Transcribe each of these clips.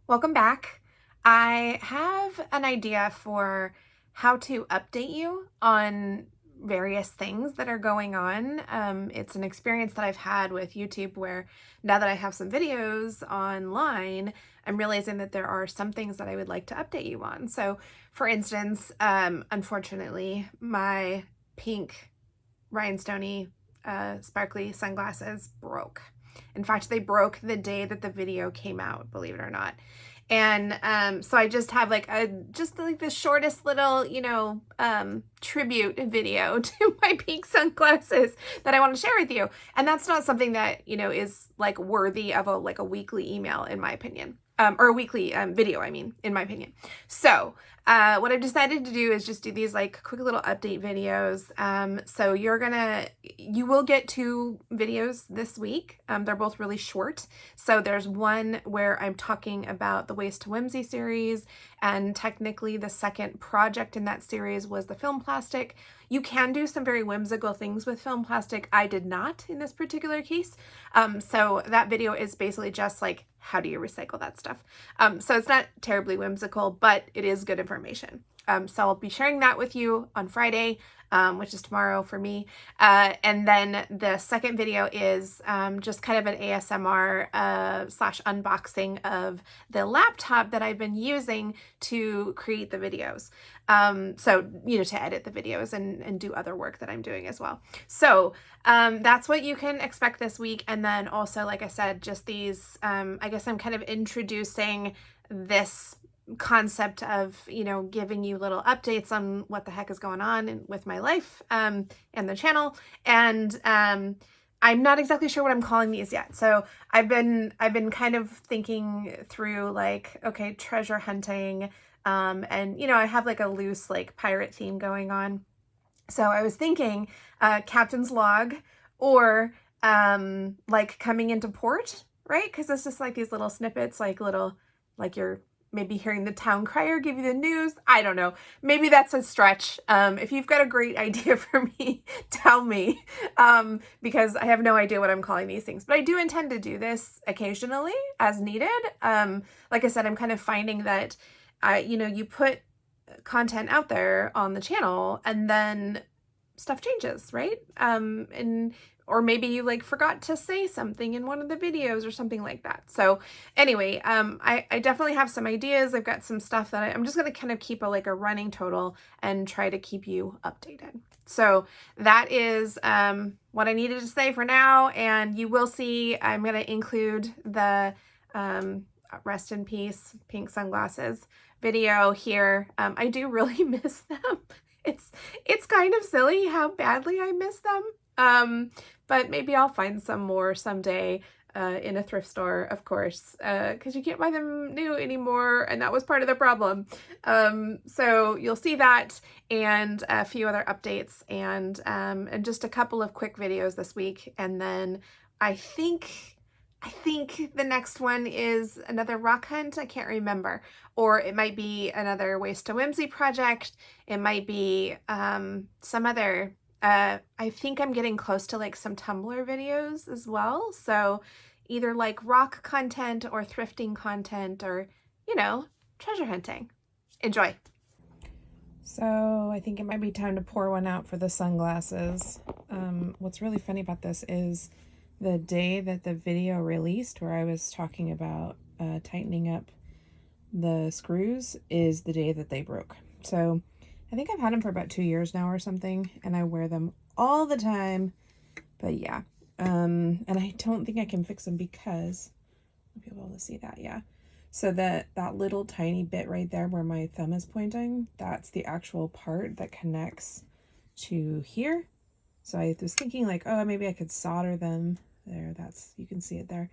Welcome back. I have an idea for how to update you on various things that are going on. It's an experience that I've had with YouTube where now that I have some videos online, I'm realizing that there are some things that I would like to update you on. So for instance, unfortunately, my pink rhinestoney sparkly sunglasses broke. In fact, they broke the day that the video came out, believe it or not. And so I just have like the shortest little, tribute video to my pink sunglasses that I want to share with you. And that's not something that, is like worthy of a weekly email, in my opinion. Or a weekly video, I mean, in my opinion. So what I've decided to do is just do these like quick little update videos. So you will get 2 videos this week. They're both really short. So there's one where I'm talking about the Waste to Whimsy series, and technically the second project in that series was the film plastic. You can do some very whimsical things with film plastic. I did not in this particular case. So that video is basically just like, how do you recycle that stuff? So it's not terribly whimsical, but it is good information. So I'll be sharing that with you on Friday, which is tomorrow for me. And then the second video is just kind of an ASMR slash unboxing of the laptop that I've been using to create the videos. So, to edit the videos and do other work that I'm doing as well. So that's what you can expect this week. And then also, like I said, just these, I guess I'm kind of introducing this concept of, giving you little updates on what the heck is going on with my life and the channel. And I'm not exactly sure what I'm calling these yet. So I've been kind of thinking through like, okay, treasure hunting. And I have like a loose like pirate theme going on. So I was thinking Captain's Log, or like coming into port, right? Because it's just like these little snippets, like you're maybe hearing the town crier give you the news. I don't know. Maybe that's a stretch. If you've got a great idea for me, tell me, because I have no idea what I'm calling these things. But I do intend to do this occasionally as needed. Like I said, I'm kind of finding that, you put content out there on the channel and then stuff changes, right? Or maybe you like forgot to say something in one of the videos or something like that. So anyway, I definitely have some ideas. I've got some stuff that I'm just going to kind of keep a running total and try to keep you updated. So that is what I needed to say for now. And you will see, I'm going to include the rest in peace pink sunglasses video here. I do really miss them. It's kind of silly how badly I miss them. But maybe I'll find some more someday in a thrift store, of course, because you can't buy them new anymore, and that was part of the problem. So you'll see that and a few other updates and just a couple of quick videos this week. And then I think the next one is another rock hunt. I can't remember. Or it might be another Waste to Whimsy project. It might be some other, I think I'm getting close to like some Tumblr videos as well. So either like rock content or thrifting content or, treasure hunting. Enjoy. So I think it might be time to pour one out for the sunglasses. What's really funny about this is the day that the video released where I was talking about tightening up the screws is the day that they broke. So I think I've had them for about 2 years now or something, and I wear them all the time. But yeah, and I don't think I can fix them because I'll be able to see that. Yeah. So that little tiny bit right there where my thumb is pointing, that's the actual part that connects to here. So I was thinking like, oh, maybe I could solder them there. You can see it there.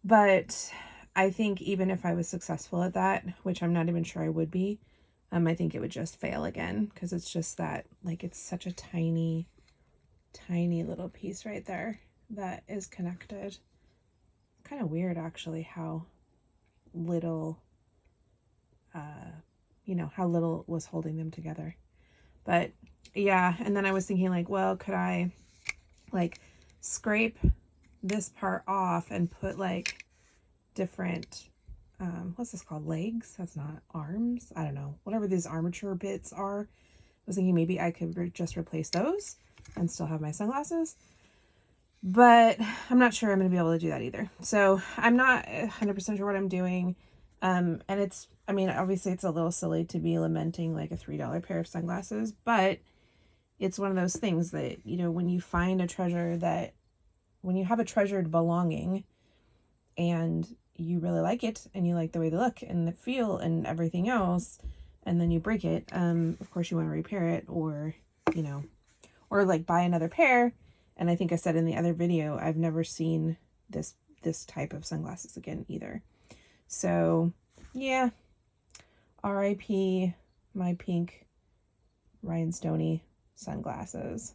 But I think even if I was successful at that, which I'm not even sure I would be, I think it would just fail again because it's just that, like, it's such a tiny, tiny little piece right there that is connected. Kind of weird actually how little, how little was holding them together. But yeah, and then I was thinking like, well, could I like scrape this part off and put like different what's this called? Legs? That's not arms. I don't know. Whatever these armature bits are. I was thinking maybe I could just replace those and still have my sunglasses. But I'm not sure I'm going to be able to do that either. So I'm not 100% sure what I'm doing. And it's, I mean, obviously it's a little silly to be lamenting like a $3 pair of sunglasses, but it's one of those things that, you know, when you find a treasure that, when you have a treasured belonging and you really like it and you like the way they look and the feel and everything else, and then you break it, of course you want to repair it, or, you know, or like buy another pair. And I think I said in the other video, I've never seen this type of sunglasses again either. So yeah, RIP my pink rhinestoney sunglasses.